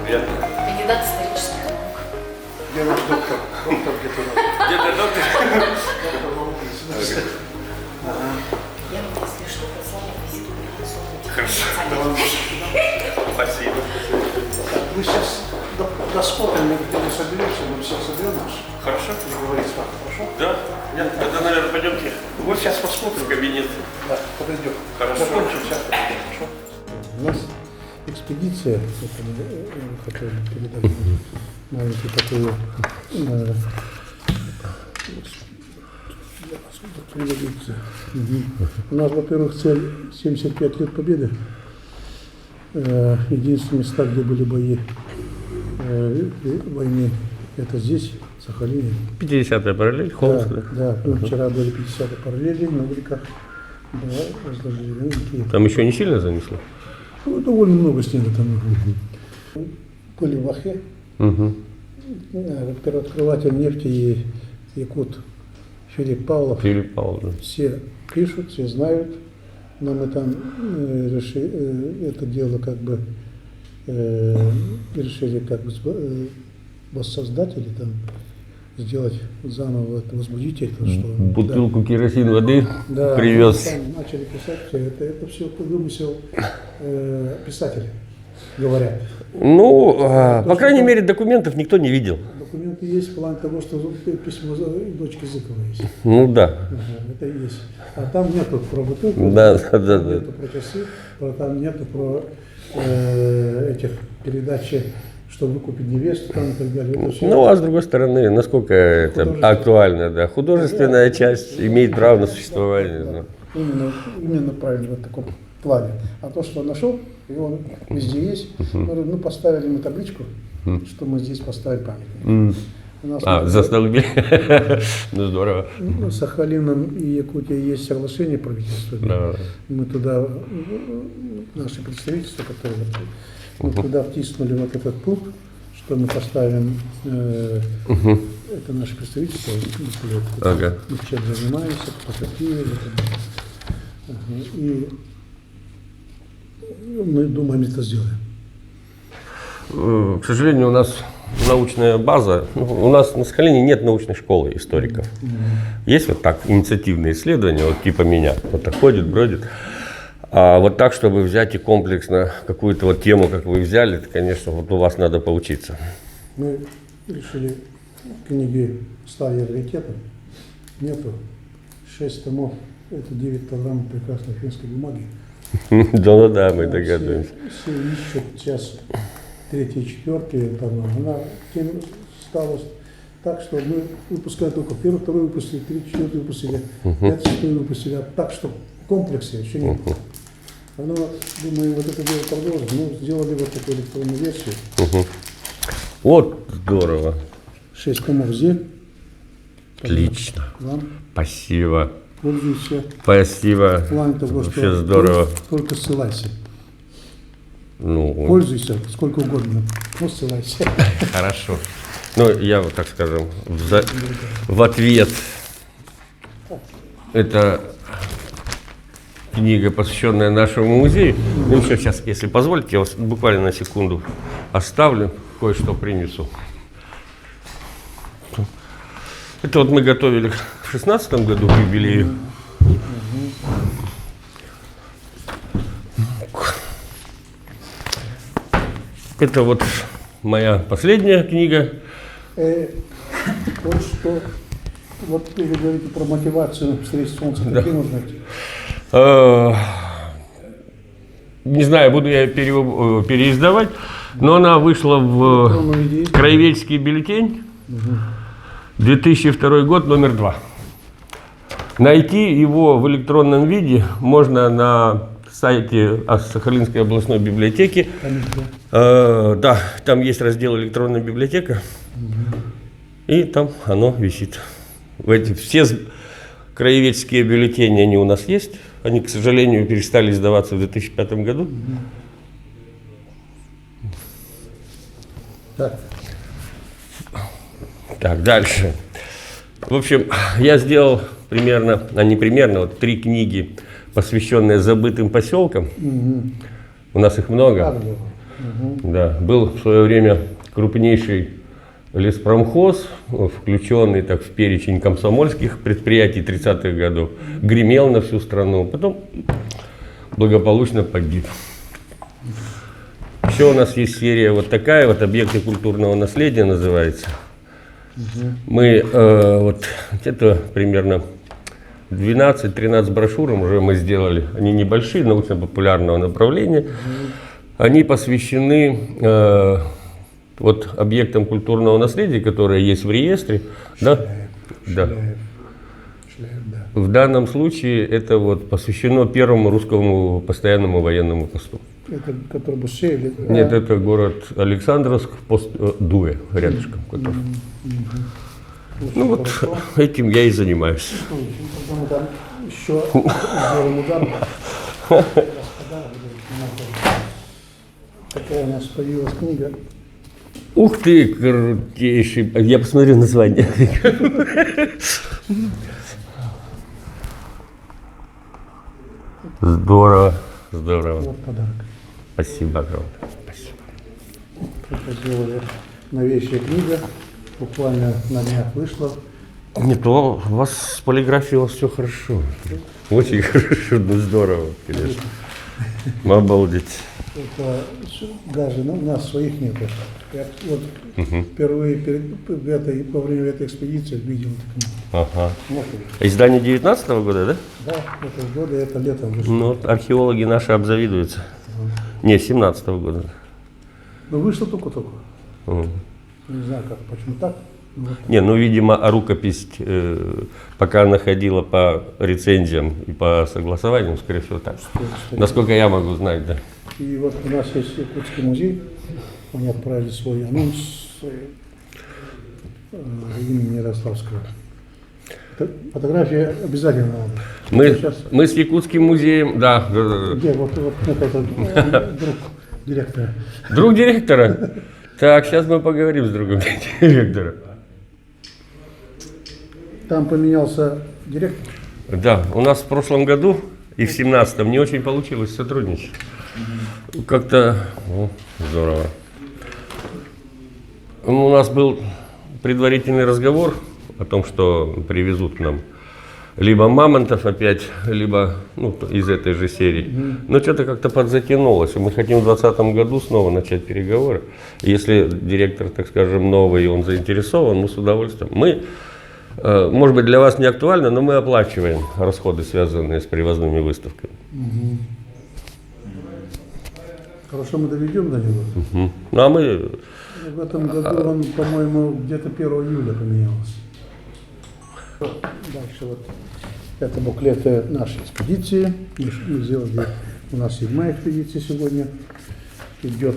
Приятно. Кандидат исторических наук. Где наш доктор? Доктор где-то у нас. Где-то доктор? Доктор наук. Я вам, если что, прислала визитку Михаила Хорошо. Спасибо. Мы сейчас досмотрим, мы где-то соберемся, мы все соберем наш. Хорошо. И говорить с вами, хорошо? Да. Тогда, наверное, пойдемте. Вот сейчас посмотрим. В кабинет. Да, подойдем. Хорошо. Закончим, сейчас подойдем, хорошо? У нас экспедиция, это мы хотели передать маленькую такую, У нас, во-первых, цель 75 лет Победы. Единственные места, где были бои войны, это здесь, в Сахалине. 50-я параллель, Холмск, да? Да, ну, вчера были 50-е параллели, на Великах, да, разложили рынки. Там еще не сильно занесло? Ну, довольно много снега там. Были в Ахе, первооткрыватель нефти и якут Филипп Павлов. Филипп Павлов, да. Все пишут, все знают, но мы там решили это дело как бы решили как бы воссоздать или там сделать заново, возбудить это, что Бутылку керосин воды да, привез. сами начали писать, это все вымысел писателей, говорят. Ну, по крайней мере, документов никто не видел. Документы есть в плане того, что письмо дочки Зыкова есть. Ну да. Ага, это и есть. А там нету про бутылку, Да, там да. нету про часы, там нету про этих передач, что выкупить невесту там и так далее. Это все. Ну, а с другой стороны, насколько это актуально, да. Художественная часть имеет право на существование. Да. Именно правильно в таком плане. А то, что нашел, и он везде есть, ну, поставили мы табличку, что мы здесь поставили памятник. У нас Заставили. Ну, здорово. с Сахалином и Якутией есть соглашение правительства. Да. Мы туда, наше представительство, которое мы туда втиснули вот этот пункт, что мы поставим, это наше представительство, Ага. мы чем занимаемся, фотографии, и мы думаем это сделаем. К сожалению, у нас научная база, у нас на Сахалине нет научной школы историков. Есть вот так инициативные исследования, вот типа меня, вот так ходит, бродит. А вот так, чтобы взять и комплексно какую-то вот тему, как вы взяли, это, конечно, вот у вас надо поучиться. Мы решили книги «Стадия раритета», нету, 6 томов, это 9 килограммов прекрасной финской бумаги. Да, мы догадываемся. Все ищут сейчас 3-й, 4-й тома. Она тем стала так, что мы выпускаем только 1-й, 2-й выпустили, 3-й, 4-й выпустили, 5-й, 6-й выпустили. А так, что в комплексе еще нет. Оно, думаю, вот это дело продолжим. Мы сделали вот такую электронную версию. Вот здорово. 6 томов здесь. Отлично. Вам Спасибо. пользуйся. Спасибо. В плане того, что Вообще здорово. только ссылайся. Ну, Пользуйся сколько угодно, но ссылайся. хорошо. Ну, я вот так скажем, в ответ. Это книга, посвященная нашему музею. Ну, еще сейчас, если позволите, я вас буквально на секунду оставлю, кое-что принесу. Это вот мы готовили в 16-м году к юбилею. Это вот моя последняя книга. Вот что, вот вы говорите про мотивацию встреч солнца, какие нужны? Не знаю, буду я переиздавать, но она вышла в Краеведческий бюллетень, 2002 год, номер 2. Найти его в электронном виде можно на сайте Сахалинской областной библиотеки. Да, там есть раздел «Электронная библиотека», и там оно висит. Все краеведческие бюллетени, они у нас есть. Они, к сожалению, перестали издаваться в 2005 году. Так, дальше. В общем, я сделал примерно, вот 3 книги, посвященные забытым поселкам. У нас их много. Да, был в свое время крупнейший леспромхоз, включенный так в перечень комсомольских предприятий 30-х годов, гремел на всю страну, потом благополучно погиб. Еще у нас есть серия вот такая, вот «Объекты культурного наследия» называется. Мы вот это примерно 12-13 брошюр уже мы сделали, они небольшие, научно-популярного направления. Они посвящены вот объектам культурного наследия, которые есть в реестре. Да? Да. Шляев, да. В данном случае это вот посвящено первому русскому постоянному военному посту. Это который Буше или... Нет, это город Александровск, пост Дуэ, рядышком. Ну вот этим я и занимаюсь. Потом там еще сделаем удар. Такая у нас появилась книга. Ух ты, крутейший. Я посмотрю название. Здорово, здорово. Вот подарок. Спасибо огромное. Спасибо. Это сделали новейшая книга. Буквально на днях вышла. Не то у вас с полиграфией все хорошо. Очень хорошо, ну здорово, конечно. Обалдеть. Это даже у нас своих нет. Я вот впервые во время этой экспедиции видел эту книгу. Ага. Вот, Издание 19-го года, да? да, этого года, это летом вышло. Ну, вот археологи наши обзавидуются. Не, 17-го года. Ну, вышло только-только. Мгм. Не знаю, как, почему так. Ну, вот. Не, ну, видимо, рукопись, пока она ходила по рецензиям и по согласованиям, скорее всего, так. Насколько я могу знать, да. И вот у нас есть Якутский музей, они отправили свой анонс имени Ярославского. Фотография обязательно надо. Сейчас, Мы с Якутским музеем, да. где вот это друг директора. Друг директора? Так, сейчас мы поговорим с другом директора. Там поменялся директор. Да, у нас в прошлом году и в 17-м не очень получилось сотрудничать. Как-то здорово. У нас был предварительный разговор о том, что привезут к нам либо мамонтов опять, либо из этой же серии. Но что-то как-то подзатянулось. Мы хотим в 2020 году снова начать переговоры. Если директор, так скажем, новый, и он заинтересован, мы с удовольствием. Мы, может быть, для вас не актуально, но мы оплачиваем расходы, связанные с привозными выставками. Хорошо, мы доведем до него. Ну а мы... В этом году он, по-моему, где-то 1 июля поменялся. Дальше вот это буклеты нашей экспедиции. Мы сделали, у нас 7-я экспедиция сегодня идет.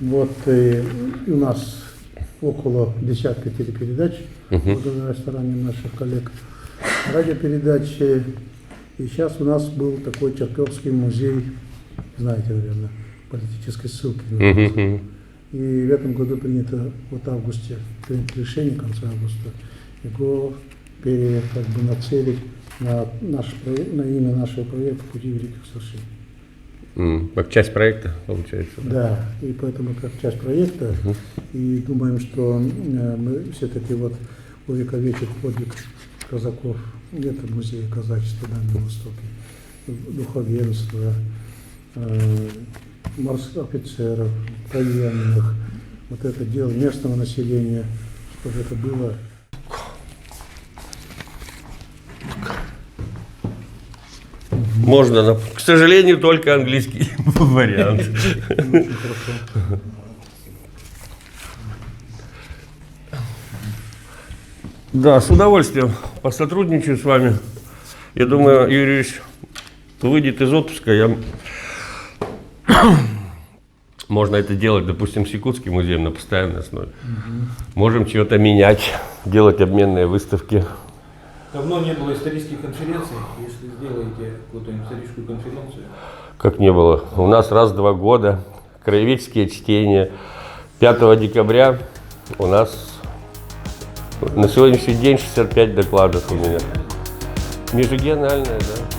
Вот и у нас около десятка телепередач, благодаря стараниям наших коллег, радиопередачи. И сейчас у нас был такой Черковский музей, знаете, наверное, политической ссылки. И в этом году принято в августе, принято решение в конце августа его нацелить на имя нашего проекта «Пути великих свершений». Как часть проекта, получается. Да, и поэтому как часть проекта, и думаем, что мы все-таки вот увековечим подвиг казаков, где-то музей казачества на Востоке, духовенства, морских офицеров, военных, вот это дело местного населения, чтобы это было. Можно, но, к сожалению, только английский вариант. Очень хорошо. Да, с удовольствием посотрудничаю с вами. Я думаю, Юрий Ильич выйдет из отпуска, можно это делать, допустим, с Якутским музеем на постоянной основе. Можем чего-то менять, делать обменные выставки. Давно не было исторических конференций, если сделаете какую-то историческую конференцию. Как не было. У нас раз в 2 года краеведческие чтения. 5 декабря у нас на сегодняшний день 65 докладов у меня. Межрегиональная, да.